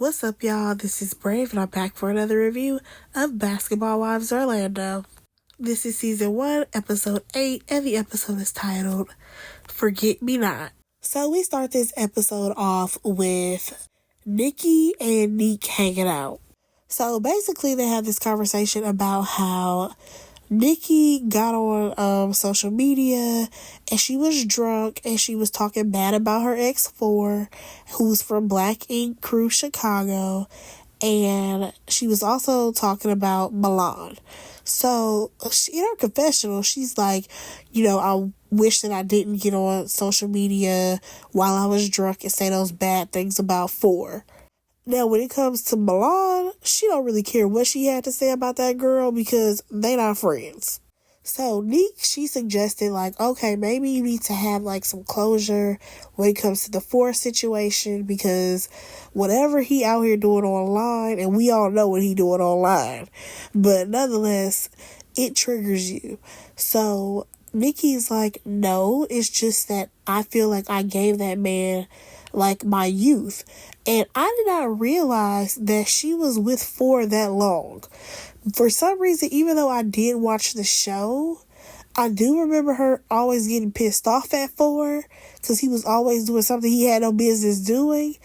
What's up, y'all? This is Brave, and I'm back for another review of Basketball Wives Orlando. This is Season 1, Episode 8, and the episode is titled Forget Me Not. So we start this episode off with Nikki and Neek hanging out. So basically they have this conversation about how Nikki got on social media and she was drunk and she was talking bad about her ex-4 who's from Black Ink Crew Chicago, and she was also talking about Milan. So in her confessional, she's like, I wish that I didn't get on social media while I was drunk and say those bad things about 4. Now, when it comes to Milan, she don't really care what she had to say about that girl because they not friends. So, Neek, she suggested, okay, maybe you need to have, some closure when it comes to the 4 situation because whatever he out here doing online, and we all know what he doing online, but nonetheless, it triggers you. So, Nikki's like, no, it's just that I feel like I gave that man my youth. And I did not realize that she was with 4 that long. For some reason, even though I did watch the show, I do remember her always getting pissed off at 4 because he was always doing something he had no business doing.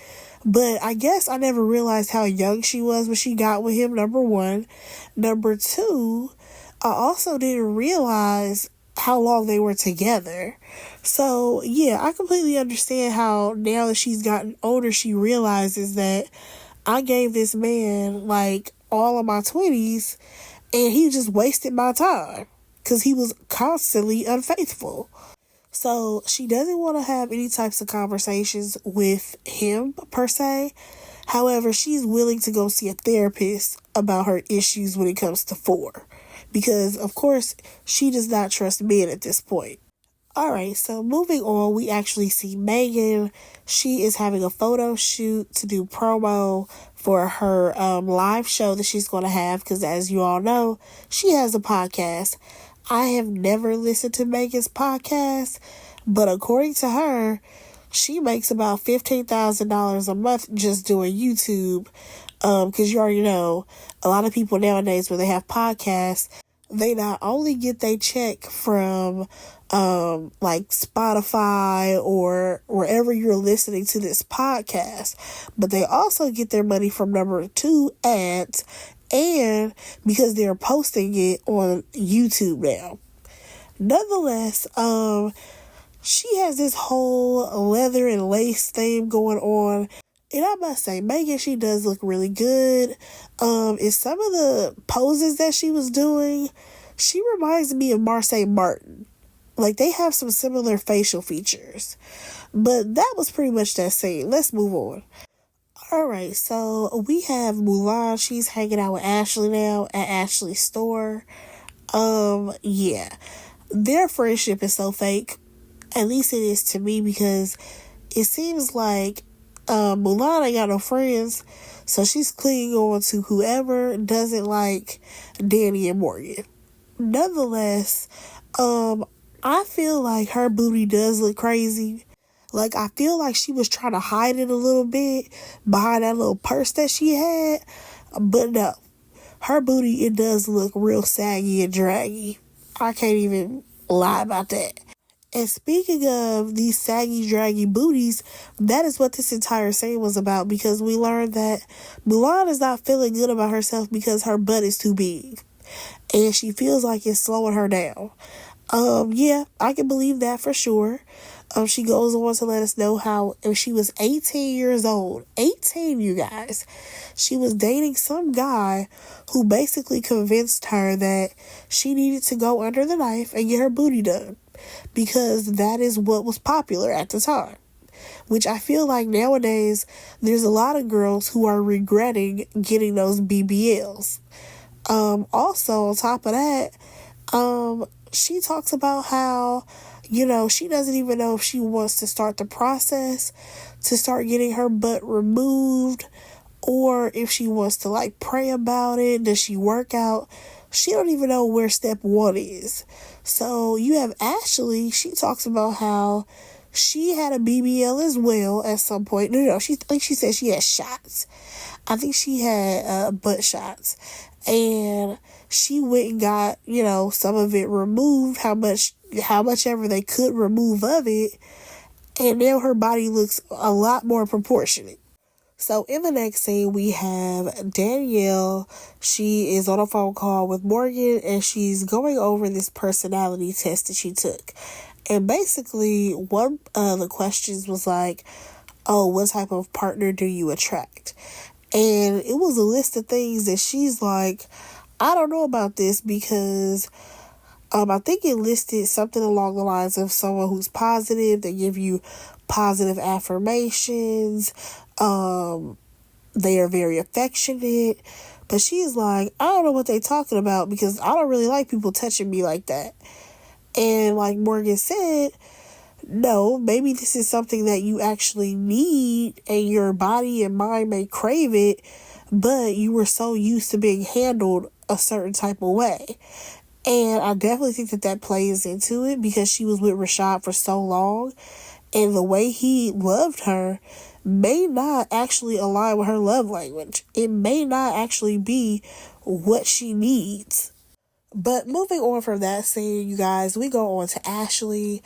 But I guess I never realized how young she was when she got with him, number 1. Number 2, I also didn't realize how long they were together. So, yeah, I completely understand how now that she's gotten older, she realizes that I gave this man, all of my 20s, and he just wasted my time because he was constantly unfaithful. So, she doesn't want to have any types of conversations with him, per se. However, she's willing to go see a therapist about her issues when it comes to 4. Because, of course, she does not trust men at this point. Alright, so moving on, we actually see Megan. She is having a photo shoot to do promo for her live show that she's going to have. Because as you all know, she has a podcast. I have never listened to Megan's podcast. But according to her, she makes about $15,000 a month just doing YouTube. Because you already know, a lot of people nowadays when they have podcasts, they not only get their check from Spotify or wherever you're listening to this podcast, but they also get their money from number 2 ads, and because they're posting it on YouTube now. Nonetheless, she has this whole leather and lace thing going on. And I must say, Megan, she does look really good. In some of the poses that she was doing, she reminds me of Marsai Martin. They have some similar facial features. But that was pretty much that scene. Let's move on. Alright, so we have Mulan. She's hanging out with Ashley now at Ashley's store. Yeah. Their friendship is so fake. At least it is to me, because it seems like Mulan ain't got no friends, so she's clinging on to whoever doesn't like Danny and Morgan. Nonetheless, I feel like her booty does look crazy. I feel like she was trying to hide it a little bit behind that little purse that she had, but no, her booty, it does look real saggy and draggy. I can't even lie about that. And speaking of these saggy, draggy booties, that is what this entire scene was about, because we learned that Mulan is not feeling good about herself because her butt is too big. And she feels like it's slowing her down. Yeah, I can believe that for sure. She goes on to let us know how if she was 18 years old, 18, you guys, she was dating some guy who basically convinced her that she needed to go under the knife and get her booty done, because that is what was popular at the time. Which I feel like nowadays, there's a lot of girls who are regretting getting those BBLs. Also, on top of that, she talks about how, she doesn't even know if she wants to start the process to start getting her butt removed, or if she wants to pray about it. Does she work out? She don't even know where step 1 is. So you have Ashley. She talks about how she had a BBL as well at some point. No, I think she said she had shots. I think she had butt shots. And she went and got, some of it removed, how much ever they could remove of it. And now her body looks a lot more proportionate. So in the next scene, we have Danielle. She is on a phone call with Morgan, and she's going over this personality test that she took. And basically, one of the questions was like, oh, what type of partner do you attract? And it was a list of things that she's like, I don't know about this, because I think it listed something along the lines of someone who's positive, they give you positive affirmations, they are very affectionate. But she's like, I don't know what they're talking about, because I don't really like people touching me like that. And like Morgan said, no, maybe this is something that you actually need and your body and mind may crave it, but you were so used to being handled a certain type of way. And I definitely think that plays into it, because she was with Rashad for so long, and the way he loved her may not actually align with her love language. It may not actually be what she needs. But moving on from that scene, you guys, we go on to Ashley.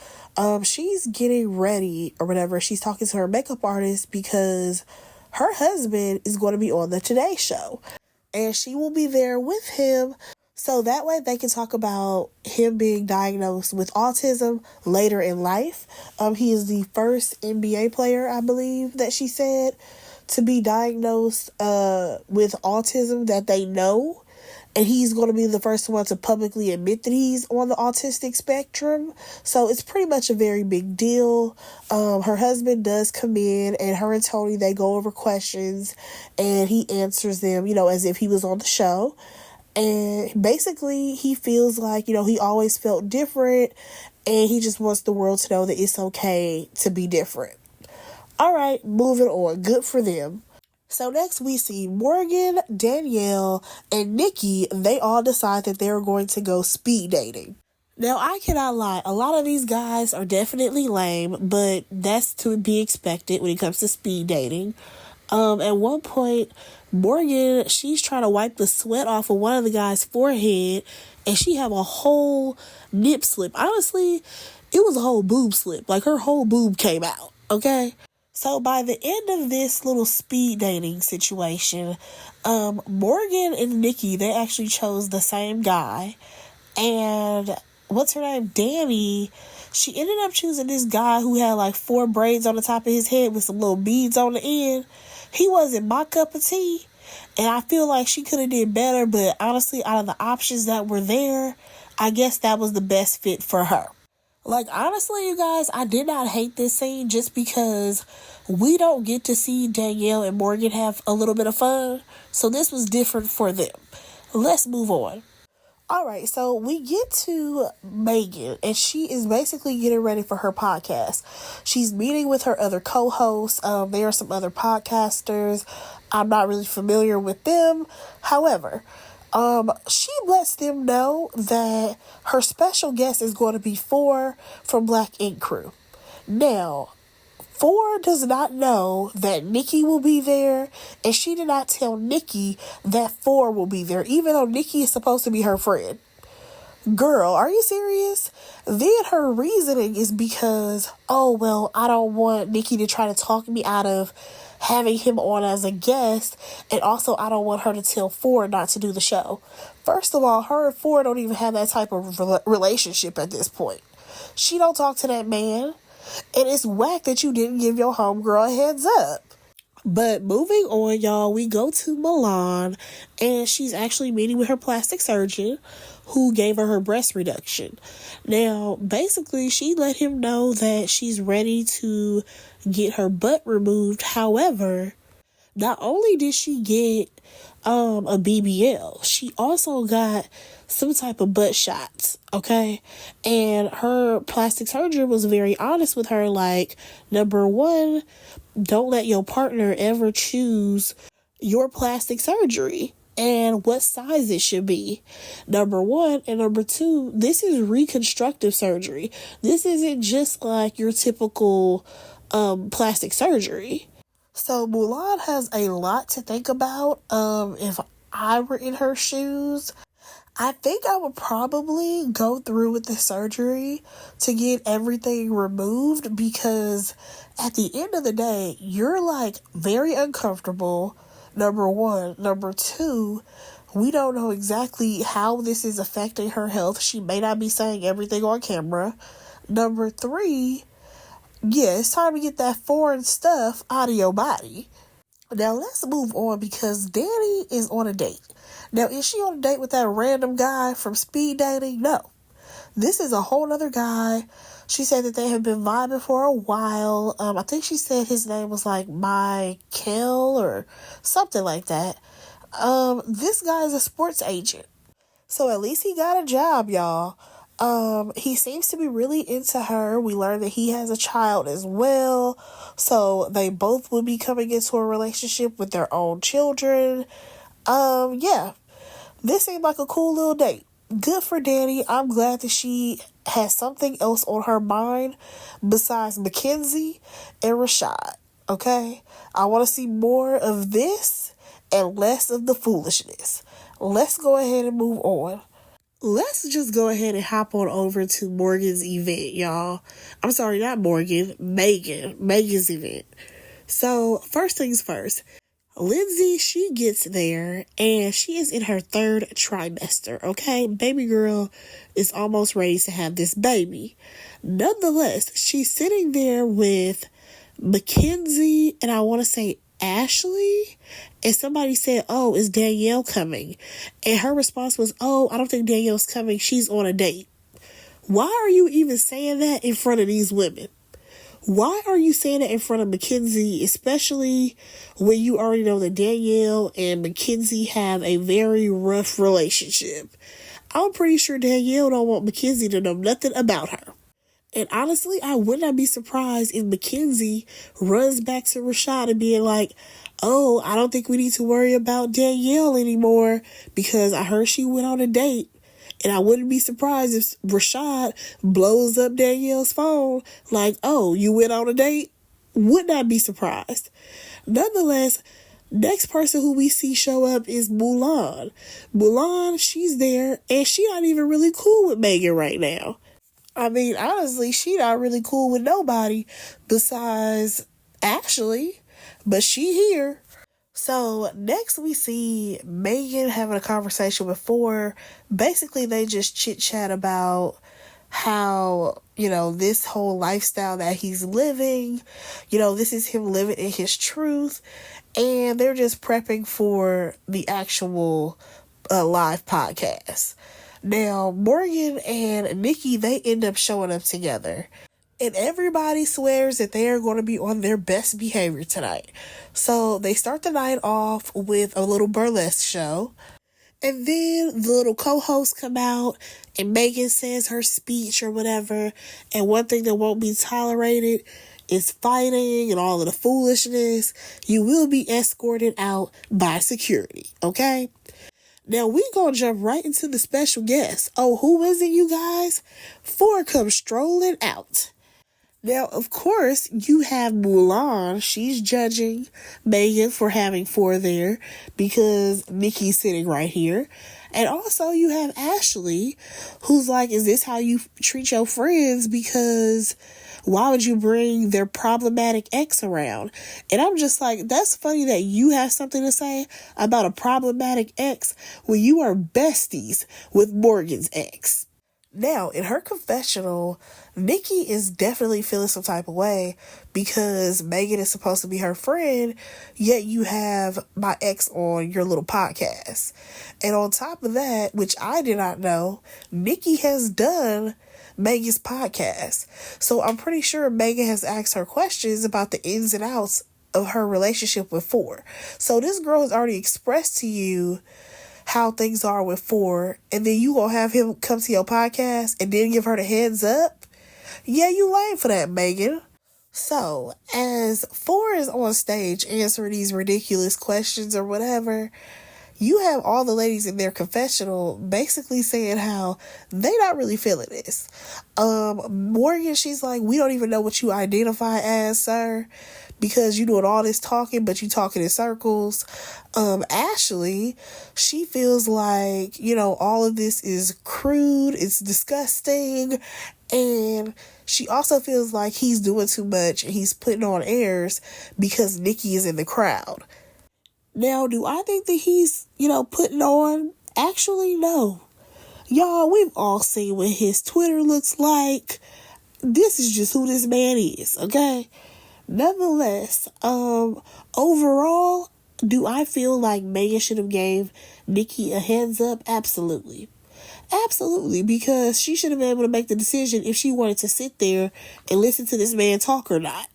She's getting ready or whatever. She's talking to her makeup artist because her husband is going to be on the Today Show. And she will be there with him, so that way they can talk about him being diagnosed with autism later in life. He is the first NBA player, I believe, that she said, to be diagnosed with autism that they know. And he's going to be the first one to publicly admit that he's on the autistic spectrum. So it's pretty much a very big deal. Her husband does come in, and her and Tony, they go over questions, and he answers them, as if he was on the show. And basically, he feels like, he always felt different, and he just wants the world to know that it's okay to be different. All right, moving on. Good for them. So next we see Morgan, Danielle, and Nikki. They all decide that they're going to go speed dating. Now, I cannot lie. A lot of these guys are definitely lame, but that's to be expected when it comes to speed dating. At one point, Morgan, she's trying to wipe the sweat off of one of the guy's forehead, and she have a whole nip slip. Honestly, it was a whole boob slip. Like, her whole boob came out, okay? So by the end of this little speed dating situation, Morgan and Nikki, they actually chose the same guy. And what's her name? Danny, she ended up choosing this guy who had like 4 braids on the top of his head with some little beads on the end. He wasn't my cup of tea, and I feel like she could have did better, but honestly, out of the options that were there, I guess that was the best fit for her. Like, honestly, you guys, I did not hate this scene just because we don't get to see Danielle and Morgan have a little bit of fun, so this was different for them. Let's move on. All right, so we get to Megan, and she is basically getting ready for her podcast. She's meeting with her other co-hosts. There are some other podcasters. I'm not really familiar with them. However, she lets them know that her special guest is going to be 4 from Black Ink Crew. Now, 4 does not know that Nikki will be there, and she did not tell Nikki that 4 will be there, even though Nikki is supposed to be her friend. Girl, are you serious? Then her reasoning is because, I don't want Nikki to try to talk me out of having him on as a guest, and also I don't want her to tell 4 not to do the show. First of all, her and 4 don't even have that type of relationship at this point. She don't talk to that man. And it's whack that you didn't give your homegirl a heads up. But moving on, y'all, we go to Milan, and she's actually meeting with her plastic surgeon who gave her breast reduction. Now, basically, she let him know that she's ready to get her butt removed. However, not only did she get a BBL, she also got some type of butt shots, okay? And her plastic surgeon was very honest with her, like, number 1, don't let your partner ever choose your plastic surgery. and what size it should be. Number one. And number two, this is reconstructive surgery. This isn't just like your typical plastic surgery. So Mulan has a lot to think about. If I were in her shoes, I think I would probably go through with the surgery to get everything removed, because at the end of the day, you're like very uncomfortable. Number one. Number two, we don't know exactly how this is affecting her health. She may not be saying everything on camera. Number three, yeah, it's time to get that foreign stuff out of your body. Now let's move on, because Danny is on a date. Now, is she on a date with that random guy from speed dating? No. This is a whole other guy. She said that they have been vibing for a while. I think she said his name was like Michael or something like that. This guy is a sports agent. So at least he got a job, y'all. He seems to be really into her. We learned that he has a child as well. So they both will be coming into a relationship with their own children. Yeah. This seemed like a cool little date. Good for Danny. I'm glad that she has something else on her mind besides Mackenzie and Rashad. Okay? I want to see more of this and less of the foolishness. Let's go ahead and move on. Let's just go ahead and hop on over to Morgan's event, y'all. I'm sorry, not Morgan, Megan. Megan's event. So, first things first. Lindsay, she gets there and she is in her 3rd trimester, okay? Baby girl is almost ready to have this baby. Nonetheless, she's sitting there with Mackenzie and I want to say Ashley. And somebody said, oh, is Danielle coming? And her response was, oh, I don't think Danielle's coming. She's on a date. Why are you even saying that in front of these women? Why are you saying that in front of Mackenzie, especially when you already know that Danielle and Mackenzie have a very rough relationship? I'm pretty sure Danielle don't want Mackenzie to know nothing about her. And honestly, I would not be surprised if Mackenzie runs back to Rashad and being like, oh, I don't think we need to worry about Danielle anymore because I heard she went on a date. And I wouldn't be surprised if Rashad blows up Danielle's phone like, oh, you went on a date? Would not be surprised. Nonetheless, next person who we see show up is Mulan. Mulan, she's there, and she not even really cool with Megan right now. I mean, honestly, she not really cool with nobody besides Ashley, but she here. So next we see Megan having a conversation with Four. Basically, they just chit chat about how, this whole lifestyle that he's living, this is him living in his truth. And they're just prepping for the actual live podcast. Now, Morgan and Nikki, they end up showing up together. And everybody swears that they are going to be on their best behavior tonight. So they start the night off with a little burlesque show. And then the little co-hosts come out and Megan says her speech or whatever. And one thing that won't be tolerated is fighting and all of the foolishness. You will be escorted out by security, okay? Now we gonna jump right into the special guest. Oh, who is it, you guys? Four comes strolling out. Now, of course, you have Mulan. She's judging Megan for having Four there because Nikki's sitting right here. And also you have Ashley, who's like, is this how you treat your friends? Because why would you bring their problematic ex around? And I'm just like, that's funny that you have something to say about a problematic ex when you are besties with Morgan's ex. Now, in her confessional, Nikki is definitely feeling some type of way because Megan is supposed to be her friend, yet you have my ex on your little podcast. And on top of that, which I did not know, Nikki has done Megan's podcast. So I'm pretty sure Megan has asked her questions about the ins and outs of her relationship with Four. So this girl has already expressed to you how things are with Four, and then you gonna have him come to your podcast and then give her the heads up? Yeah, you lame for that, Megan. So, as Four is on stage answering these ridiculous questions or whatever, you have all the ladies in their confessional basically saying how they not really feeling this. Morgan, she's like, we don't even know what you identify as, sir, because you doing all this talking, but you talking in circles. Ashley, she feels like, all of this is crude, it's disgusting, and she also feels like he's doing too much and he's putting on airs because Nikki is in the crowd. Now, do I think that he's, putting on? Actually, no. Y'all, we've all seen what his Twitter looks like. This is just who this man is, okay? Nonetheless, overall, do I feel like Megan should have gave Nikki a heads up? Absolutely. Absolutely, because she should have been able to make the decision if she wanted to sit there and listen to this man talk or not.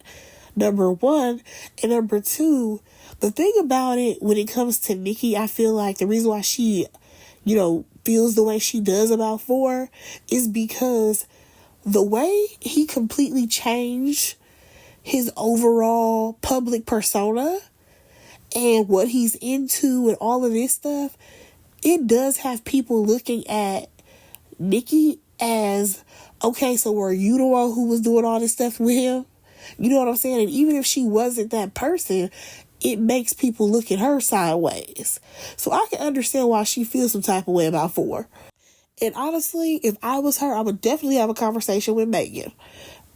Number one. And number two, the thing about it, when it comes to Nikki, I feel like the reason why she, feels the way she does about 4 is because the way he completely changed his overall public persona and what he's into and all of this stuff, it does have people looking at Nikki as, okay, so were you the one who was doing all this stuff with him? You know what I'm saying? And even if she wasn't that person, it makes people look at her sideways. So I can understand why she feels some type of way about 4. And honestly, if I was her, I would definitely have a conversation with Megan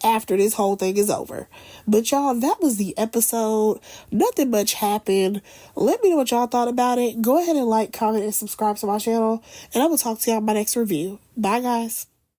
after this whole thing is over. But y'all, that was the episode. Nothing much happened. Let me know what y'all thought about it. Go ahead and like, comment, and subscribe to my channel. And I will talk to y'all in my next review. Bye, guys.